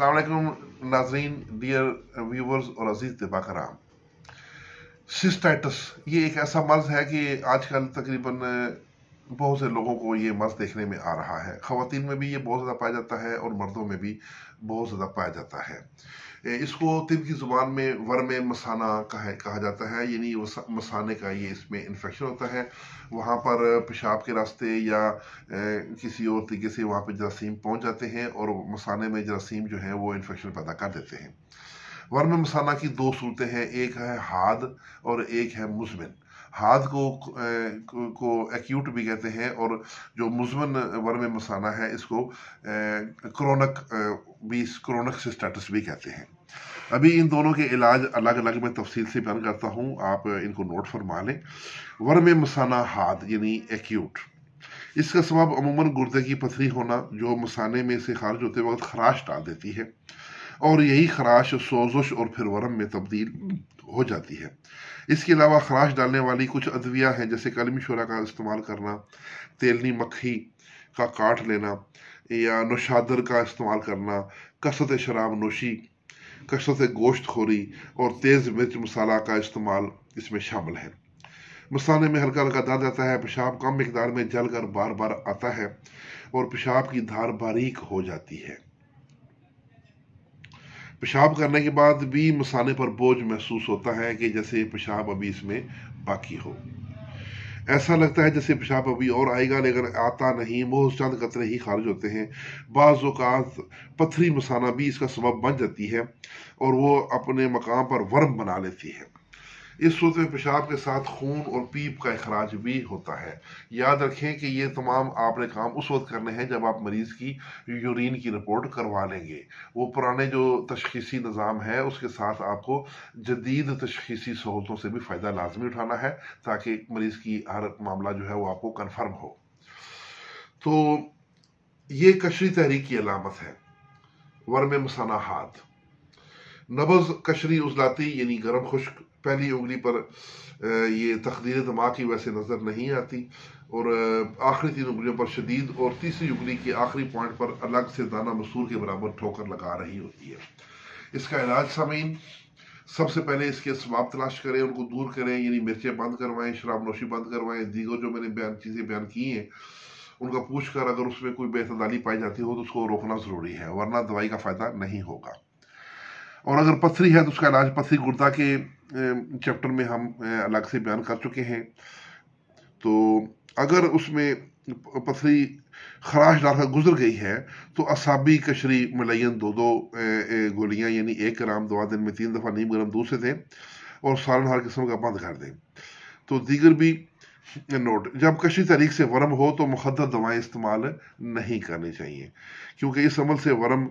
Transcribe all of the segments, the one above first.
अस्सलाम वालेकुम नाजरीन, डियर व्यूवर्स और अजीज तबा कराम। सिस्टाइटिस ये एक ऐसा मर्ज है कि आजकल तकरीबन बहुत से लोगों को ये मर्ज देखने में आ रहा है। ख़वातीन में भी ये बहुत ज़्यादा पाया जाता है और मर्दों में भी बहुत ज़्यादा पाया जाता है। इसको तिब की ज़ुबान में वर्म मसाना कहा जाता है, यानी मसाने का ये इसमें इन्फेक्शन होता है। वहाँ पर पेशाब के रास्ते या किसी और तरीके से वहाँ पर जरासीम पहुँच जाते हैं और मसाने में जरासीम जो है वो इन्फेक्शन पैदा कर देते हैं। वर्म मसाना की दो सूरतें हैं, एक है हाद और एक है मुज़मिन। हाद को एक्यूट भी कहते हैं और जो मुज़मिन वर्म मसाना है इसको क्रोनिक सिस्टाइटिस भी कहते हैं। अभी इन दोनों के इलाज अलग अलग मैं तफसील से बयान करता हूँ, आप इनको नोट फरमा लें। वर्म मसाना हाद यानी एक्यूट, इसका सबब अमूमन गुर्दे की पथरी होना जो मसाने में से खारिज होते वक्त खराश डाल देती है और यही खराश सोजश और फिर वर्म में तब्दील हो जाती है। इसके अलावा खराश डालने वाली कुछ अद्विया हैं, जैसे कलमी शोरा का इस्तेमाल करना, तेलनी मक्खी का काट लेना या नौशादर का इस्तेमाल करना, कसरत शराब नोशी, कसरत गोश्त खोरी और तेज़ मिर्च मसाला का इस्तेमाल इसमें शामिल है। मसाने में हल्का हल्का दर्द आता है, पेशाब कम मिकदार में जल कर बार बार आता है और पेशाब की धार बारीक हो जाती है। पेशाब करने के बाद भी मसाने पर बोझ महसूस होता है कि जैसे पेशाब अभी इसमें बाकी हो। ऐसा लगता है जैसे पेशाब अभी और आएगा लेकिन आता नहीं, बहुत चंद कतरे ही खारिज होते हैं। बाज़ औक़ात पथरी मसाना भी इसका सबब बन जाती है और वो अपने मकाम पर वर्म बना लेती है। इस सूरत में पेशाब के साथ खून और पीप का इखराज भी होता है। याद रखें कि ये तमाम आपने काम उस वक्त करने हैं जब आप मरीज़ की यूरिन की रिपोर्ट करवा लेंगे। वो पुराने जो तशख़ीसी निज़ाम है उसके साथ आपको जदीद तशख़ीसी सहूलतों से भी फ़ायदा लाजमी उठाना है ताकि मरीज़ की हर मामला जो है वो आपको कन्फर्म हो। तो ये कशरी तहरीक की अलामत है वर्म मसाना हाद। नब्ज़ कशरी उजलाती यानी गर्म खुश्क, पहली उंगली पर ये तकदीर दिमाग की वैसे नज़र नहीं आती और आखिरी तीन उंगलियों पर शदीद और तीसरी उंगली के आखिरी पॉइंट पर अलग से दाना मसूर के बराबर ठोकर लगा रही होती है। इसका इलाज सामीन, सबसे पहले इसके असबाब तलाश करें, उनको दूर करें, यानी मिर्चें बंद करवाएं, शराब नोशी बंद करवाएं, दीगर जो मैंने चीज़ें बयान की हैं उनका पूछ कर अगर उसमें कोई बेतदाली पाई जाती हो तो उसको रोकना ज़रूरी है, वरना दवाई का फ़ायदा नहीं होगा। और अगर पथरी है तो उसका इलाज पथरी गुर्दा के चैप्टर में हम अलग से बयान कर चुके हैं। तो अगर उसमें पथरी खराश डालकर गुजर गई है तो असाबी कशरी मुलयन दो गोलियां यानी 1 ग्राम दवा दिन में 3 दफ़ा नीम गर्म दूध से दें और सालन हर किस्म का बंद कर दें। तो दीगर भी नोट, जब कशरी तहरीक से वर्म हो तो मुखद्दर दवाएं इस्तेमाल नहीं करनी चाहिए क्योंकि इस अमल से वर्म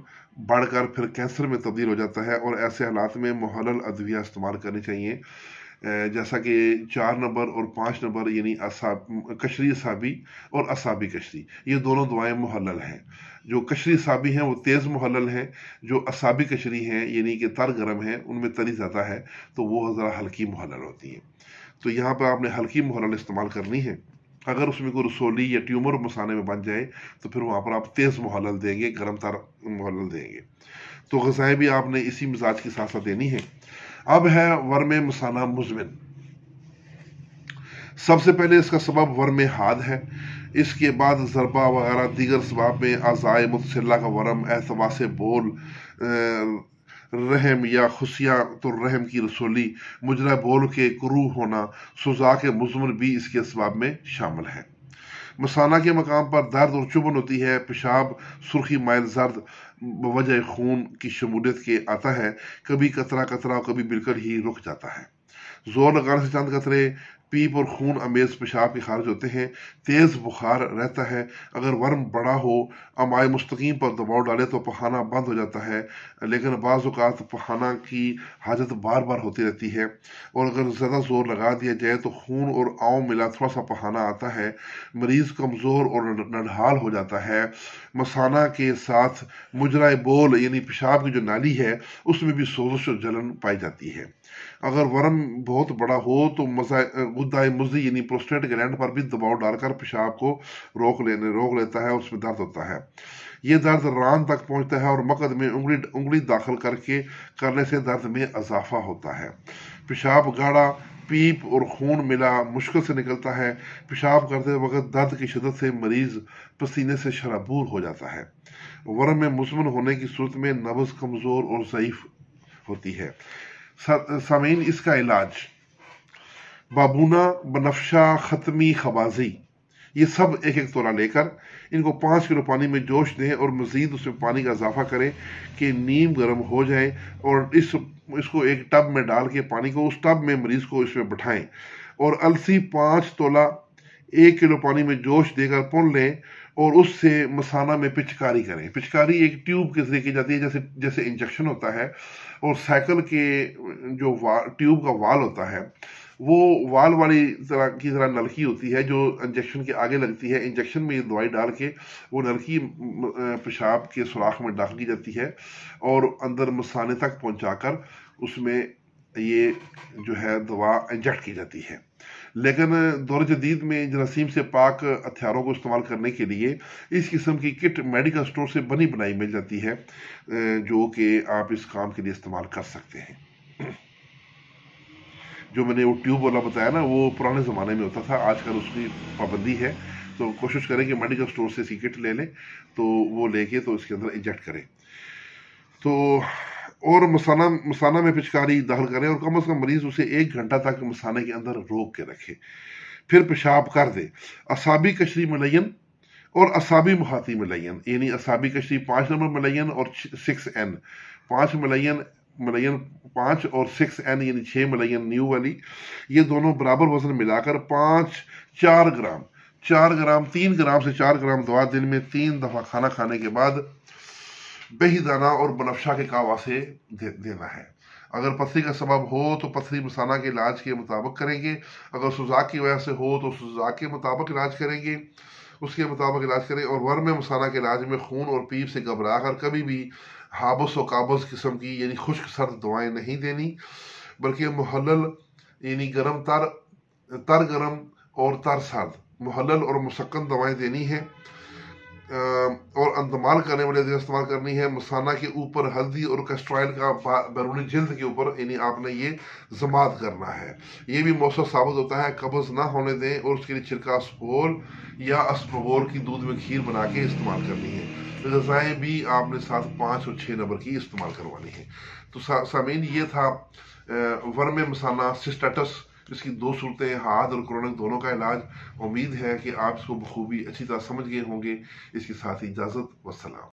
बढ़कर फिर कैंसर में तब्दील हो जाता है और ऐसे हालात में मुहल्लल अद्विया इस्तेमाल करनी चाहिए, जैसा कि 4 नंबर और 5 नंबर यानी कशरी असाबी और असाबी कशरी, ये दोनों दवाएं मुहल्लल हैं। जो कशरी असाबी हैं वो तेज़ मुहल्लल हैं, जो असाबी कशरी हैं यानी कि तर गर्म हैं उनमें तरी ज़्यादा है तो वो ज़रा हल्की मुहल्लल होती हैं। तो यहाँ पर आपने हल्की मुहल्लल इस्तेमाल करनी है। अगर उसमें कोई रसोली या ट्यूमर मसाने में बन जाए तो फिर वहाँ पर आप तेज़ मुहल्लल देंगे, गर्म तर मुहल्लल देंगे। तो ग़िज़ाएं भी आपने इसी मिजाज के साथ साथ देनी है। अब है वर्म मसाना मुज़मिन। सबसे पहले इसका सबब वर्म हाद है, इसके बाद ज़रबा वगैरह दीगर सबब में आज़ाए मुतसिला का वर्म, एहतवास बोल, रहम या खुशिया तो रहम की रसोली, मुजरा बोल के कुरू होना, सुजा के मुज़मिन भी इसके असबाब में शामिल है। मसाना के मकाम पर दर्द और चुभन होती है, पेशाब सुर्खी माइल जर्द बवजह खून की शमूलियत के आता है, कभी कतरा कतरा कभी बिल्कुल ही रुक जाता है। जोर लगाने से चंद कतरे पीप और खून अमेज पेशाब के खारिज होते हैं, तेज़ बुखार रहता है। अगर वर्म बड़ा हो, अमाए मुस्तकीम पर दबाव डाले तो पखाना बंद हो जाता है, लेकिन बाज़ औक़ात पखाना की हाजत बार बार होती रहती है और अगर ज़्यादा जोर लगा दिया जाए तो खून और आव मिला थोड़ा सा पखाना आता है, मरीज़ कमज़ोर और नढाल हो जाता है। मसाना के साथ मुजरा बोल यानी पेशाब की जो नाली है उसमें भी सोजश और जलन पाई जाती है। अगर वर्म बहुत बड़ा हो तो गुद्दाए मुज़ी यानी प्रोस्टेट ग्लैंड पर भी दबाव डालकर पेशाब को रोक लेता है और उसमें दर्द होता है। یہ درد ران تک پہنچتا ہے اور مقد میں انگلی داخل کرنے سے درد میں اضافہ ہوتا ہے۔ پیشاب گاڑھا، پیپ اور خون ملا مشکل سے نکلتا ہے۔ پیشاب کرتے وقت درد کی شدت سے مریض پسینے سے شرابور ہو جاتا ہے۔ ورم میں مزمن ہونے کی صورت میں نبض کمزور اور ضعیف ہوتی ہے۔ سامعین، اس کا علاج بابونا، بنفشہ، ختمی، خبازی، یہ سب ایک ایک تولہ لے کر ان کو 5 کلو پانی میں جوش دیں اور مزید اس میں پانی کا اضافہ کریں کہ نیم گرم ہو جائے، اور اس کو ایک ٹب میں ڈال کے پانی کو اس ٹب میں مریض کو اس میں بٹھائیں اور السی 5 تولہ 1 کلو پانی میں جوش دے کر پون لیں اور اس سے مثانہ میں پچکاری کریں۔ پچکاری ایک ٹیوب کے ذریعے کی جاتی ہے، جیسے انجیکشن ہوتا ہے، اور سائیکل کے جو ٹیوب کا وال ہوتا ہے وہ وال والی طرح نلکی ہوتی ہے جو انجیکشن کے آگے لگتی ہے۔ انجیکشن میں یہ دوائی ڈال کے وہ نلکی پیشاب کے سوراخ میں ڈال دی جاتی ہے اور اندر مثانے تک پہنچا کر اس میں یہ جو ہے دوا انجیکٹ کی جاتی ہے۔ لیکن دور جدید میں جراثیم سے پاک ہتھیاروں کو استعمال کرنے کے لیے اس قسم کی کٹ میڈیکل سٹور سے بنی بنائی مل جاتی ہے، جو کہ آپ اس کام کے لیے استعمال کر سکتے ہیں۔ جو میں نے وہ ٹیوب والا بتایا نا، وہ پرانے زمانے میں ہوتا تھا، آج کل اس کی پابندی ہے، تو کوشش کریں کہ میڈیکل سٹور سے اس کی کٹ لے لیں، تو وہ لے کے تو اس کے اندر انجیکٹ کریں تو، اور مثانہ میں پچکاری داخل کریں اور کم از کم مریض اسے 1 گھنٹہ تک مثانے کے اندر روک کے رکھے، پھر پیشاب کر دے۔ اعصابی قشری ملین اور اعصابی محاطی ملین، یعنی اعصابی قشری 5 نمبر ملین اور 6N، 5 ملین 5 اور 6N یعنی 6 ملین نیو والی، یہ دونوں برابر وزن ملا کر 4 گرام 3 گرام سے 4 گرام دوا دن میں 3 دفعہ کھانا کھانے کے بعد بہی دانہ اور بنفشہ کے کعوہ سے دینا ہے۔ اگر پتھری کا سبب ہو تو پتھری مثانہ کے علاج کے مطابق کریں گے، اگر سوزاک کی وجہ سے ہو تو سوزاک کے مطابق علاج کریں گے، اس کے مطابق علاج کریں، اور ورم مثانہ کے علاج میں خون اور پیپ سے گھبرا کر کبھی بھی حابس و قابض قسم کی یعنی خشک سرد دوائیں نہیں دینی، بلکہ محلل یعنی تر گرم اور تر سرد، محلل اور مسکن دوائیں دینی ہیں، اور اندمال کرنے والی ادویہ استعمال کرنی ہے۔ مثانہ کے اوپر ہلدی اور کیسٹرائل کا بیرونی جلد کے اوپر یعنی آپ نے یہ ضماد کرنا ہے، یہ بھی مؤثر ثابت ہوتا ہے۔ قبض نہ ہونے دیں اور اس کے لیے چھلکا اسپغول یا اسپغول کی دودھ میں کھیر بنا کے استعمال کرنی ہے۔ غذائیں بھی آپ نے ساتھ 5 اور 6 نمبر کی استعمال کروانی ہے۔ تو سامعین، یہ تھا ورم مثانہ سسٹیٹس، اس کی 2 صورتیں، حاد اور کرونک دونوں کا علاج۔ امید ہے کہ آپ اس کو بخوبی اچھی طرح سمجھ گئے ہوں گے۔ اس کے ساتھ اجازت، والسلام۔